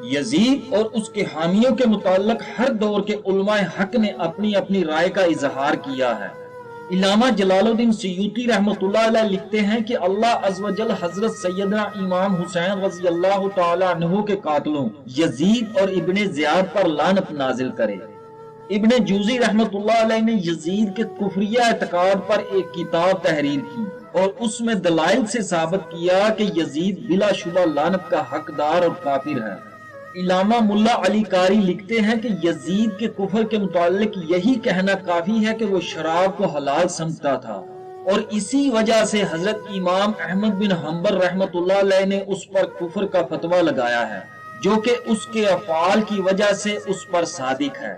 یزید اور اس کے حامیوں کے متعلق ہر دور کے علماء حق نے اپنی اپنی رائے کا اظہار کیا ہے۔ علامہ جلال الدین سیوطی رحمۃ اللہ علیہ لکھتے ہیں کہ اللہ عز و جل حضرت سیدنا امام حسین رضی اللہ تعالی عنہ کے قاتلوں یزید اور ابن زیاد پر لعنت نازل کرے۔ ابن جوزی رحمۃ اللہ علیہ نے یزید کے کفریہ اعتقاد پر ایک کتاب تحریر کی اور اس میں دلائل سے ثابت کیا کہ یزید بلا شبہ لعنت کا حقدار اور کافر ہے۔ علامہ ملا علی قاری لکھتے ہیں کہ یزید کے کفر کے متعلق یہی کہنا کافی ہے کہ وہ شراب کو حلال سمجھتا تھا، اور اسی وجہ سے حضرت امام احمد بن حنبل رحمۃ اللہ علیہ نے اس پر کفر کا فتویٰ لگایا ہے، جو کہ اس کے افعال کی وجہ سے اس پر صادق ہے۔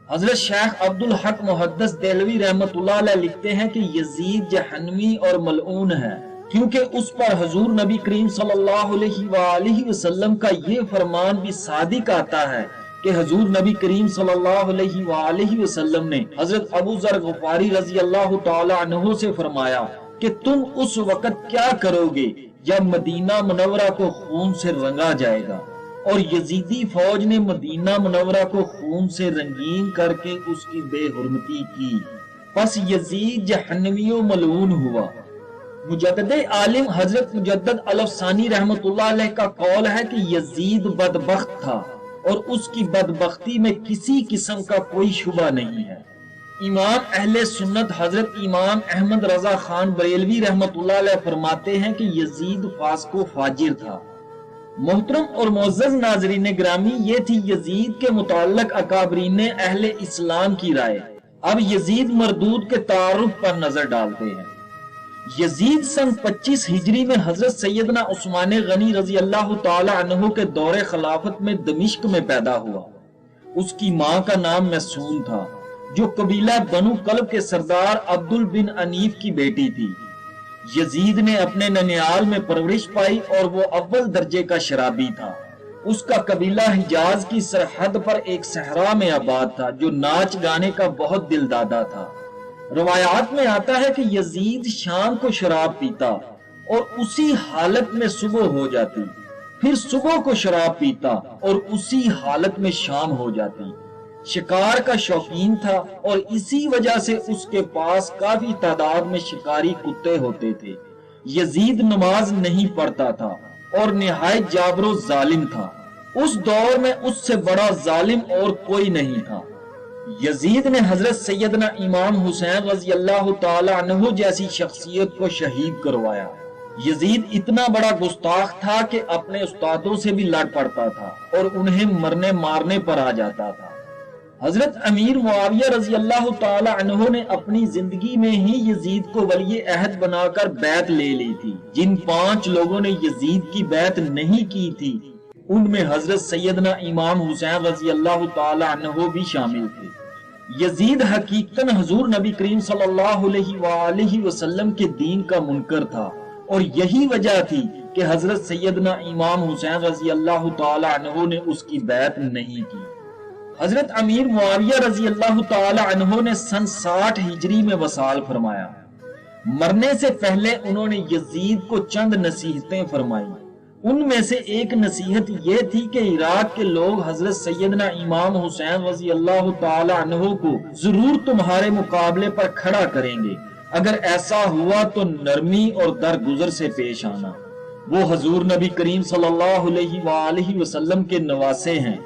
حضرت شیخ عبدالحق محدث دہلوی رحمۃ اللہ علیہ لکھتے ہیں کہ یزید جہنمی اور ملعون ہے، کیونکہ اس پر حضور نبی کریم صلی اللہ علیہ وآلہ وسلم کا یہ فرمان بھی صادق آتا ہے کہ حضور نبی کریم صلی اللہ علیہ وآلہ وسلم نے حضرت ابو ذر غفاری رضی اللہ تعالی عنہ سے فرمایا کہ تم اس وقت کیا کرو گے جب مدینہ منورہ کو خون سے رنگا جائے گا، اور یزیدی فوج نے مدینہ منورہ کو خون سے رنگین کر کے اس کی بے حرمتی کی، پس یزید جہنمی و ملعون ہوا۔ مجدد عالم حضرت مجدد الفسانی رحمۃ اللہ علیہ کا قول ہے کہ یزید بدبخت تھا اور اس کی بدبختی میں کسی قسم کا کوئی شبہ نہیں ہے۔ امام اہل سنت حضرت امام احمد رضا خان بریلوی رحمۃ اللہ علیہ فرماتے ہیں کہ یزید فاسق و فاجر تھا۔ محترم اور معزز ناظرین گرامی، یہ تھی یزید کے متعلق اکابرین اہل اسلام کی رائے۔ اب یزید مردود کے تعارف پر نظر ڈالتے ہیں۔ یزید سن 25 ہجری میں حضرت سیدنا عثمان غنی رضی اللہ تعالی عنہ کے دور خلافت میں دمشق میں پیدا ہوا۔ اس کی ماں کا نام محسون تھا، جو قبیلہ بنو کلب کے سردار عبدل بن انیف کی بیٹی تھی۔ یزید نے اپنے ننیال میں پرورش پائی اور وہ اول درجے کا شرابی تھا۔ اس کا قبیلہ حجاز کی سرحد پر ایک صحرا میں آباد تھا، جو ناچ گانے کا بہت دل دادا تھا۔ روایات میں آتا ہے کہ یزید شام کو شراب پیتا اور اسی حالت میں صبح ہو جاتی، پھر صبح کو شراب پیتا اور اسی حالت میں شام ہو جاتی۔ شکار کا شوقین تھا اور اسی وجہ سے اس کے پاس کافی تعداد میں شکاری کتے ہوتے تھے۔ یزید نماز نہیں پڑھتا تھا اور نہایت جابر و ظالم تھا۔ اس دور میں اس سے بڑا ظالم اور کوئی نہیں تھا۔ یزید نے حضرت سیدنا امام حسین رضی اللہ تعالی عنہ جیسی شخصیت کو شہید کروایا۔ یزید اتنا بڑا گستاخ تھا کہ اپنے استادوں سے بھی لڑ پڑتا تھا اور انہیں مرنے مارنے پر آ جاتا تھا۔ حضرت امیر معاویہ رضی اللہ تعالی عنہ نے اپنی زندگی میں ہی یزید کو ولی عہد بنا کر بیعت لے لی تھی۔ جن 5 لوگوں نے یزید کی بیعت نہیں کی تھی، ان میں حضرت سیدنا امام حسین رضی اللہ تعالی عنہ بھی شامل تھے۔ یزید حقیقتاً حضور نبی کریم صلی اللہ علیہ وآلہ وسلم کے دین کا منکر تھا، اور یہی وجہ تھی کہ حضرت سیدنا امام حسین رضی اللہ تعالی عنہ نے اس کی بیعت نہیں کی۔ حضرت امیر معاویہ رضی اللہ تعالی عنہ نے سن 60 ہجری میں وصال فرمایا۔ مرنے سے پہلے انہوں نے یزید کو چند نصیحتیں فرمائیں۔ ان میں سے ایک نصیحت یہ تھی کہ عراق کے لوگ حضرت سیدنا امام حسین رضی اللہ تعالی عنہ کو ضرور تمہارے مقابلے پر کھڑا کریں گے، اگر ایسا ہوا تو نرمی اور درگزر سے پیش آنا۔ وہ حضور نبی کریم صلی اللہ علیہ وآلہ وسلم کے نواسے ہیں۔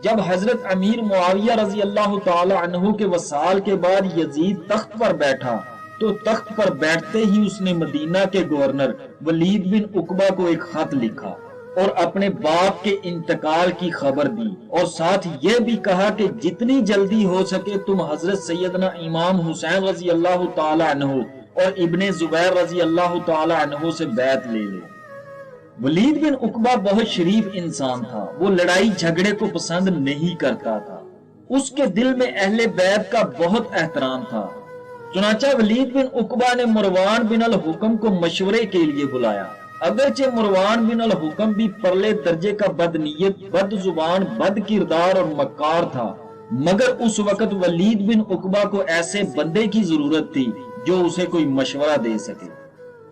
جب حضرت امیر معاویہ رضی اللہ تعالی عنہ کے وصال کے بعد یزید تخت پر بیٹھا تو تخت پر بیٹھتے ہی اس نے مدینہ کے گورنر ولید بن عقبہ کو ایک خط لکھا اور اپنے باپ کے انتقال کی خبر دی، اور ساتھ یہ بھی کہا کہ جتنی جلدی ہو سکے تم حضرت سیدنا امام حسین رضی اللہ تعالی عنہ اور ابن زبیر رضی اللہ تعالی عنہ سے بیعت لے لو۔ ولید بن عقبہ بہت شریف انسان تھا، وہ لڑائی جھگڑے کو پسند نہیں کرتا تھا۔ اس کے دل میں اہل بیت کا بہت احترام تھا۔ چنانچہ ولید بن عقبہ نے مروان بن الحکم کو مشورے کے لیے بلایا۔ اگرچہ مروان بن الحکم بھی پرلے درجے کا بد نیت، بد زبان، بد کردار اور مکار تھا، مگر اس وقت ولید بن عقبہ کو ایسے بندے کی ضرورت تھی جو اسے کوئی مشورہ دے سکے۔